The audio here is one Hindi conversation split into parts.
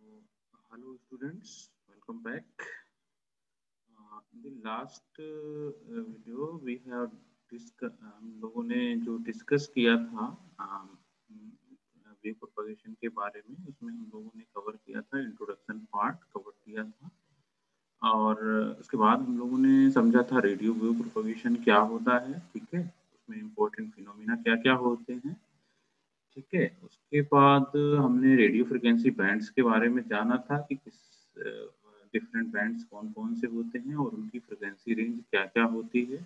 Hello students, welcome back. In the last video we have हम लोगों ने जो डिस्कस किया था वेव प्रोपगेशन के बारे में, उसमें हम लोगों ने कवर किया था, इंट्रोडक्शन पार्ट कवर किया था और उसके बाद हम लोगों ने समझा था रेडियो वेव प्रोपगेशन क्या होता है, ठीक है, उसमें इम्पोर्टेंट फिनोमिना क्या क्या होते हैं, ठीक है। उसके बाद हमने रेडियो फ्रिक्वेंसी बैंड्स के बारे में जाना था कि किस डिफरेंट बैंड्स कौन-कौन से होते हैं और उनकी फ्रिक्वेंसी रेंज क्या-क्या होती है।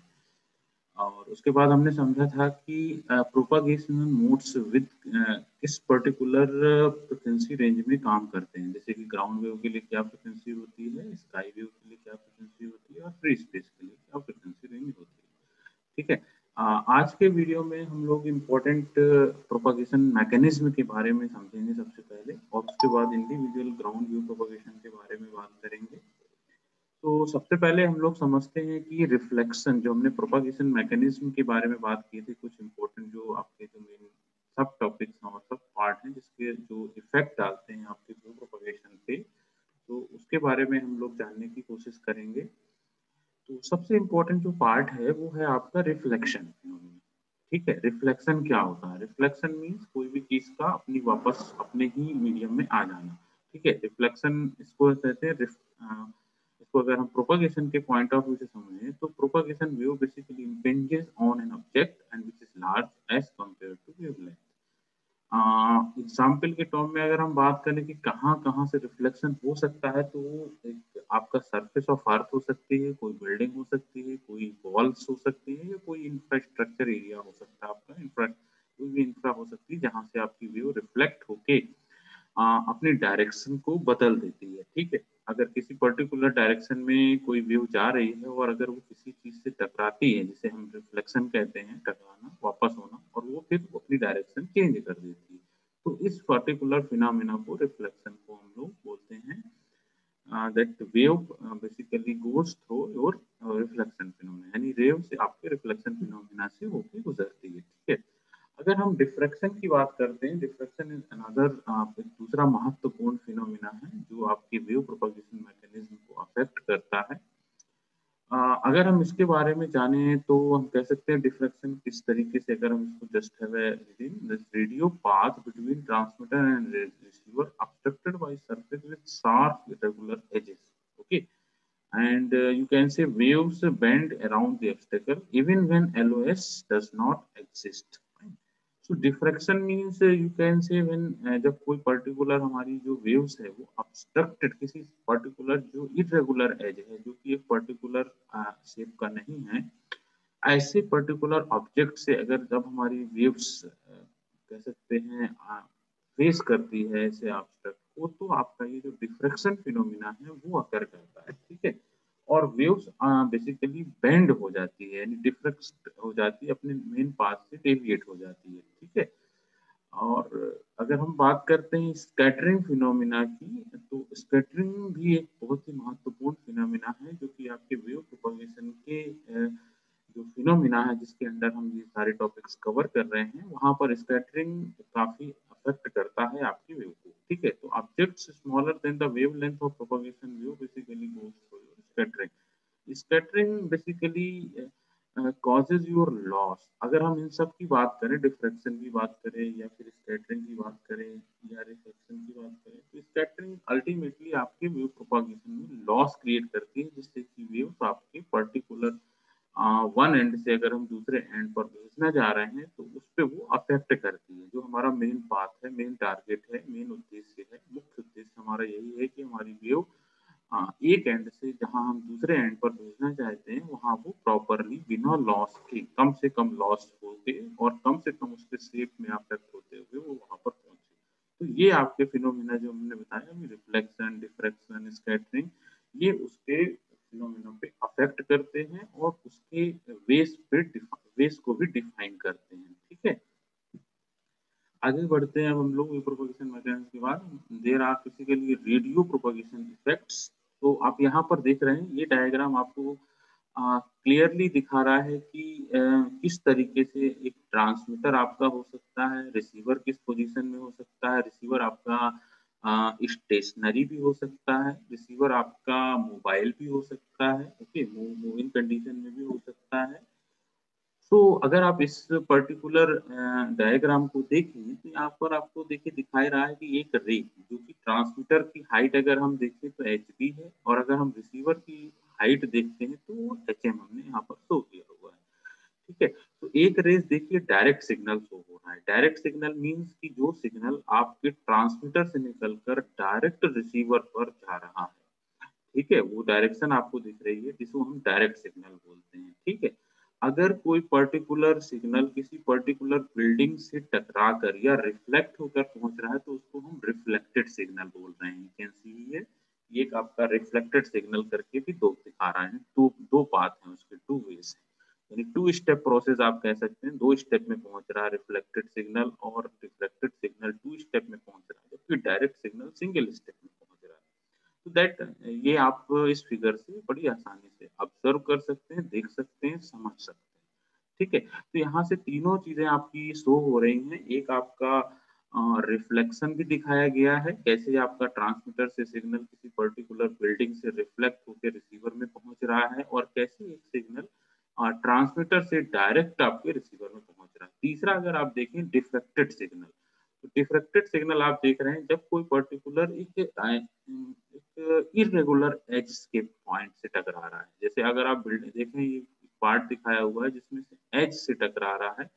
और उसके बाद हमने समझा था कि प्रोपगेशनल मोड्स विद किस पर्टिकुलर फ्रिक्वेंसी रेंज में काम करते हैं। जैसे कि ग्राउंड वेव के लिए क्या फ्रिक्वेंसी होती है, स्काई वेव के लिए क्या फ्रिक्वेंसी होती है और फ्री स्पेस के लिए क्या फ्रिक्वेंसी रेंज होती है। ठीक है। आज के वीडियो में हम लोग इम्पोर्टेंट प्रोपगेशन मैकेनिज्म के बारे में समझेंगे सबसे पहले, और उसके बाद इंडिविजुअल ग्राउंड वेव प्रोपगेशन के बारे में बात करेंगे। तो सबसे पहले हम लोग समझते हैं कि रिफ्लेक्शन, जो हमने प्रोपगेशन मैकेनिज्म के बारे में बात की थी, कुछ इम्पोर्टेंट जो आपके जो मेन सब टॉपिक्स हैं और सब पार्ट हैं जिसके जो इफेक्ट डालते हैं आपके वेव प्रोपगेशन पे, तो उसके बारे में हम लोग जानने की कोशिश करेंगे। तो सबसे इम्पोर्टेंट जो पार्ट है वो है आपका रिफ्लेक्शन। ठीक है, रिफ्लेक्शन क्या होता है? रिफ्लेक्शन मीन्स कोई भी चीज का अपनी वापस अपने ही मीडियम में आ जाना। ठीक है, रिफ्लेक्शन इसको कहते हैं इसको अगर हम प्रोपगेशन के पॉइंट ऑफ व्यू से समझें तो propagation wave basically impinges on an object and which is large as compared to wavelength। Example के टर्म में अगर हम बात करें कि कहाँ-कहाँ से रिफ्लेक्शन हो सकता है, तो एक आपका सरफेस ऑफ अर्थ हो सकती है, कोई बिल्डिंग हो सकती है, कोई वॉल्स हो सकती है या कोई इंफ्रास्ट्रक्चर एरिया हो सकता है, आपका कोई भी इंफ्रा हो सकती है जहाँ से आपकी वेव रिफ्लेक्ट होके अपनी डायरेक्शन को बदल देती है। ठीक है, अगर किसी पर्टिकुलर डायरेक्शन में कोई वेव जा रही है और अगर वो किसी चीज से टकराती है, जिसे हम रिफ्लेक्शन कहते हैं, टकराना, वापस होना, और वो फिर अपनी डायरेक्शन चेंज कर देती है, तो इस पर्टिकुलर फिनोमेना को रिफ्लेक्शन को हम लोग बोलते हैं। That wave basically goes through your reflection phenomena, यानी वेव से आपके रिफ्लेक्शन फिनोमेना से होके गुजरती है। ठीक है, अगर हम डिफ्रैक्शन की बात करते हैं, डिफ्रैक्शन इज अनदर एक दूसरा महत्वपूर्ण फिनोमेना है जो आपके वेव प्रोपगेशन मैकेनिज्म को अफेक्ट करता है। अगर हम इसके बारे में जाने तो हम कह सकते हैं डिफ्रैक्शन किस तरीके से, अगर हम इसको just have a radio path between transmitter and receiver obstructed by surface with sharp irregular edges, okay, and you can say waves bend around the obstacle even when LOS does not exist। So diffraction means you can say when जब कोई पर्टिकुलर हमारी जो वेव्स है वो obstructed किसी पर्टिकुलर जो इरेगुलर एज है, जो कि एक पर्टिकुलर शेप का नहीं है, ऐसे पर्टिकुलर ऑब्जेक्ट से अगर जब हमारी वेव्स कह सकते हैं फेस करती है ऐसे ऑब्जेक्ट को, तो आपका ये जो डिफ्रैक्शन फिनोमिना है वो अकर करता है। ठीक है, और वेव्स बेसिकली बेंड हो जाती है, यानी डिफ्रैक्ट हो जाती है, अपने मेन पाथ से डेविएट हो जाती है। ठीक है, और अगर हम बात करते हैं स्कैटरिंग फिनोमिना की, तो स्कैटरिंग भी एक बहुत ही महत्वपूर्ण फिनोमिना है जो कि आपके वेव प्रोपगेशन के जो फिनोमिना है जिसके अंडर हम ये सारे टॉपिक्स कवर कर रहे हैं, वहाँ पर स्कैटरिंग काफी अफेक्ट करता है आपकी वेव को। ठीक है, तो objects smaller than the wavelength of propagation wave basically goes through scattering. Scattering basically causes your loss. अगर हम इन सब की बात करें, डिफ्रैक्शन की बात करें या फिर स्कैटरिंग की बात करें या रिफ्लेक्शन की बात करें, तो स्कैटरिंग अल्टीमेटली आपके वेव प्रोपगेशन में लॉस क्रिएट करती है, जिससे कि वेव आपके पर्टिकुलर वन एंड से अगर हम दूसरे एंड पर भेजना जा रहे हैं तो उस पे वो अफेक्ट करती है। जो हमारा मेन पाथ है, मेन टारगेट है, मेन उद्देश्य है, मुख्य उद्देश्य हमारा यही है कि हमारी वेव एक एंड से जहां हम दूसरे एंड पर भेजना चाहते हैं वहां वो प्रॉपरली बिना लॉस के, कम से कम लॉस होते और कम से कम उसके शेप में अफेक्ट होते हुए वो वहां पर पहुंचे। तो ये आपके फिनोमिना जो हमने बताया, रिफ्लेक्शन, डिफ्रैक्शन, स्कैटरिंग, ये उसके फिनोमिना पे अफेक्ट करते हैं और उसके वेस को भी डिफाइन करते हैं। ठीक है, आगे बढ़ते हैं अब हम लोग प्रोपगेशन मैकेनिज्म के बाद। There are basically radio propagation effects. तो आप यहाँ पर देख रहे हैं ये डायग्राम आपको क्लियरली दिखा रहा है कि किस तरीके से एक ट्रांसमीटर आपका हो सकता है, रिसीवर किस पोजीशन में हो सकता है। रिसीवर आपका स्टेशनरी भी हो सकता है, रिसीवर आपका मोबाइल भी हो सकता है, ओके, मूविंग कंडीशन में भी हो सकता है। तो अगर आप इस पर्टिकुलर डायग्राम को देखें तो यहाँ पर आपको देखिए दिखाई रहा है कि एक रे जो कि ट्रांसमीटर की हाइट अगर हम देखें तो एचबी है और अगर हम रिसीवर की हाइट देखते हैं तो वो एचएम हमने यहाँ पर शो किया हुआ है। ठीक है, तो एक रेस देखिए डायरेक्ट सिग्नल शो हो रहा है। डायरेक्ट सिग्नल मीन्स कि जो सिग्नल आपके ट्रांसमीटर से निकलकर डायरेक्ट रिसीवर पर जा रहा है। ठीक है, वो डायरेक्शन आपको दिख रही है जिसको हम डायरेक्ट सिग्नल बोलते हैं। ठीक है, अगर कोई पर्टिकुलर सिग्नल किसी पर्टिकुलर बिल्डिंग से टकरा कर या रिफ्लेक्ट होकर पहुंच रहा है तो उसको हम रिफ्लेक्टेड सिग्नल बोल रहे हैं। कैन सी है, ये एक आपका रिफ्लेक्टेड सिग्नल करके भी दो दिखा रहा है, दो दो पाथ है उसके, टू वेज है, यानी टू स्टेप प्रोसेस आप कह सकते हैं। दो स्टेप में पहुंच रहा है रिफ्लेक्टेड सिग्नल और रिफ्लेक्टेड सिग्नल टू स्टेप में पहुंच रहा है, जबकि डायरेक्ट सिग्नल सिंगल स्टेप में पहुंच रहा है। तो दैट ये आप इस फिगर से बड़ी आसानी से ऑब्जर्व कर सकते हैं, देख सकते हैं, समझ सकते हैं। ठीक है, तो यहाँ से तीनों चीजें आपकी शो हो रही हैं। एक आपका रिफ्लेक्शन भी दिखाया गया है, कैसे आपका ट्रांसमीटर से सिग्नल किसी पर्टिकुलर बिल्डिंग से रिफ्लेक्ट होकर रिसीवर में पहुंच रहा है और कैसे एक सिग्नल ट्रांसमीटर से डायरेक्ट आपके रिसीवर में पहुंच रहा है। तीसरा अगर आप देखें डिफ्रेक्टेड सिग्नल, तो डिफ्रेक्टेड सिग्नल आप देख रहे हैं जब कोई पर्टिकुलर एक इरेगुलर एज के पॉइंट से टकरा रहा है। जैसे अगर आप बिल्डिंग देखें, ये पार्ट दिखाया हुआ है जिसमें से एज से टकरा रहा है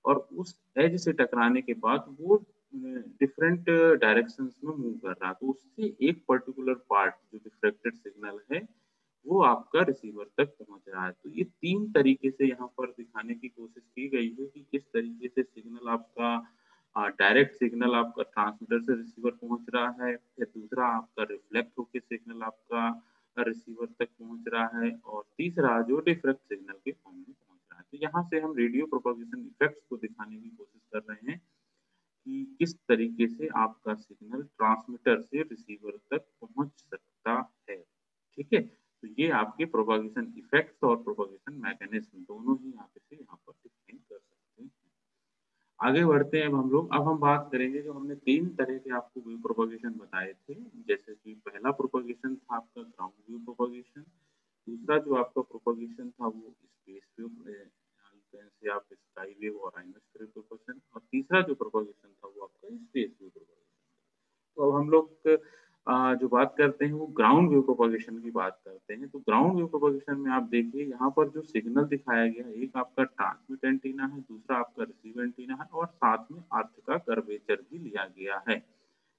और उस एज से टकराने के बाद वो डिफरेंट डायरेक्शंस में मूव कर रहा है, तो उससे एक पर्टिकुलर पार्ट जो डिफ्रेक्टेड सिग्नल है वो आपका रिसीवर तक पहुंच रहा है। तो ये तीन तरीके से यहाँ पर दिखाने की कोशिश की गई है कि किस तरीके से सिग्नल आपका डायरेक्ट सिग्नल आपका ट्रांसमीटर से रिसीवर पहुंच रहा है, या दूसरा आपका रिफ्लेक्ट होकर सिग्नल आपका रिसीवर तक पहुंच रहा है, और तीसरा जो डिफरेक्ट सिग्नल के फॉर्म में पहुंच रहा है। तो यहाँ से हम रेडियो प्रोपोगेशन इफेक्ट्स को दिखाने की कोशिश कर रहे हैं कि किस तरीके से आपका सिग्नल ट्रांसमीटर से रिसीवर तक पहुंच सकता है। ठीक है, तो ये आपके प्रोपोगेशन इफेक्ट्स और प्रोपोगेशन मैकेनिज्म दोनों ही आप इसे यहाँ पर डिफाइन कर सकते हैं। आगे बढ़ते हैं अब हम लोग। अब हम बात करेंगे, जो हमने तीन तरह के आपको वेव प्रोपोगेशन बताए थे, जैसे कि पहला प्रोपोगेशन था आपका ग्राउंड वेव प्रोपोगेशन, दूसरा जो आपका प्रोपोगेशन था वो स्पेस वेव से आप स्काई वेव और आइनोस्फीयर प्रोपोगेशन, और तीसरा जो प्रोपोगेशन था वो आपका स्पेस वेव प्रोपोगेशन। तो अब हम लोग जो बात करते हैं वो ग्राउंड वेव प्रोपोगेशन की बात करते हैं। तो ग्राउंड वेव प्रोपोगेशन में आप देखिए यहाँ पर जो सिग्नल दिखाया गया है, एक आपका ट्रांसमिट एंटीना है, दूसरा आपका रिसीव एंटीना है, और साथ में अर्थ का कर्वेचर भी लिया गया है।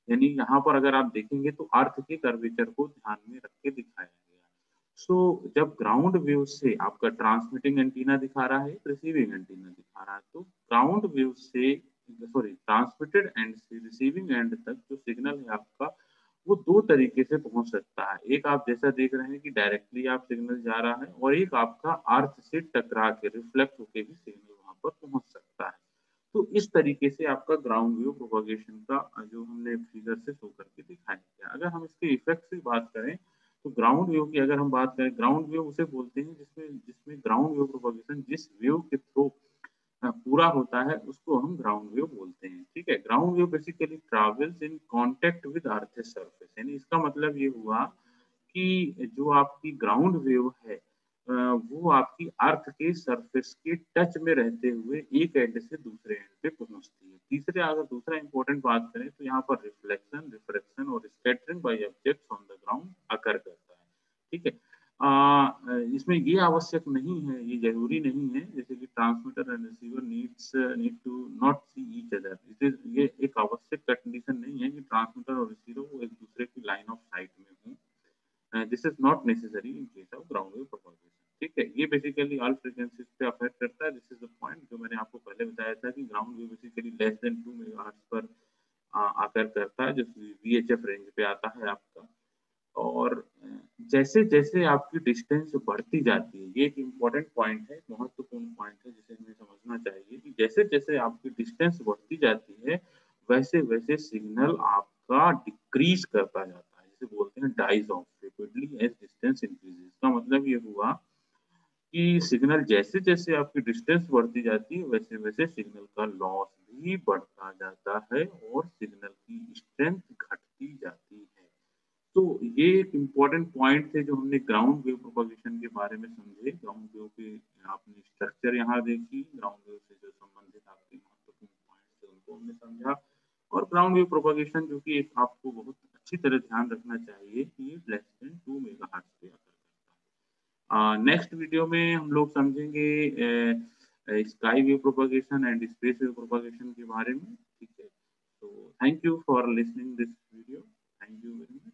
यानी यहाँ पर अगर आप देखेंगे तो अर्थ के कर्वेचर को ध्यान में रख के दिखाया गया है। सो जब ग्राउंड वेव से आपका ट्रांसमिटिंग एंटीना दिखा रहा है, रिसीविंग एंटीना दिखा रहा है, तो ग्राउंड वेव से सॉरी ट्रांसमिटेड एंड से रिसीविंग एंड तक जो सिग्नल है आपका वो दो तरीके से पहुंच सकता है। एक आप जैसा देख रहे हैं कि डायरेक्टली आप सिग्नल जा रहा है, और एक आपका अर्थ से टकरा के रिफ्लेक्ट होके भी सिग्नल वहां पर पहुंच सकता है। तो इस तरीके से आपका ग्राउंड व्यू प्रोपगेशन का जो हमने फिगर से शो करके दिखाया गया। अगर हम इसके इफेक्ट की बात करें तो ग्राउंड व्यू की अगर हम बात करें, ग्राउंड व्यू उसे बोलते हैं जिसमें जिसमें ग्राउंड व्यू प्रोपगेशन जिस व्यू के थ्रू पूरा होता है उसको हम ग्राउंड वेव बोलते हैं। ठीक है, ground wave basically travels in contact with earth surface, यानी इसका मतलब ये हुआ कि जो आपकी ग्राउंड वेव है वो आपकी अर्थ के सरफेस के टच में रहते हुए एक एंड से दूसरे एंड पे पहुंचती है। तीसरे अगर दूसरा इंपॉर्टेंट बात करें तो यहाँ पर रिफ्लेक्शन, रिफ्रैक्शन और scattering by objects on the ground occur करता है। ठीक है, इसमें ये आवश्यक नहीं है, ये जरूरी नहीं है, जैसे कि transmitter and receiver need to not see each other, ये एक आवश्यक कंडीशन नहीं है कि ट्रांसमीटर और रिसीवर वो एक दूसरे की लाइन ऑफ साइट में हों। This is not necessary in case of ground wave propagation. ठीक है, ये बेसिकली ऑल फ्रीक्वेंसीज पे अफेक्ट करता है। दिस इज द पॉइंट जो मैंने आपको पहले बताया था कि ground wave basically less than 2 megahertz पर आकर करता है, जो वीएचएफ रेंज पे आता है आपका। और जैसे जैसे आपकी डिस्टेंस बढ़ती जाती है, ये एक इम्पोर्टेंट पॉइंट है, महत्वपूर्ण पॉइंट है जिसे हमें समझना चाहिए कि जैसे जैसे आपकी डिस्टेंस बढ़ती जाती है वैसे वैसे सिग्नल आपका डिक्रीज करता जाता है, जिसे बोलते हैं dies off rapidly as distance increases. इसका मतलब ये हुआ कि सिग्नल जैसे जैसे आपकी डिस्टेंस बढ़ती जाती है वैसे वैसे सिग्नल का लॉस भी बढ़ता जाता है और सिग्नल की स्ट्रेंथ घटती दी जाती है। तो ये एक इम्पोर्टेंट पॉइंट थे जो हमने ग्राउंड वेव प्रोपगेशन के बारे में समझे। ग्राउंड वेव के आपने स्ट्रक्चर यहाँ देखी, ग्राउंड वेव से जो संबंधित आपके महत्वपूर्ण पॉइंट्स थे उनको हमने समझा, और ग्राउंड वेव प्रोपगेशन जो कि एक आपको बहुत अच्छी तरह ध्यान रखना चाहिए कि ये लेस देन 2 मेगाहर्ट्ज़ पे अगर करता है। नेक्स्ट वीडियो में हम लोग समझेंगे sky wave propagation and space wave propagation के बारे में, ठीक है? तो thank you for listening this video. Thank you very much.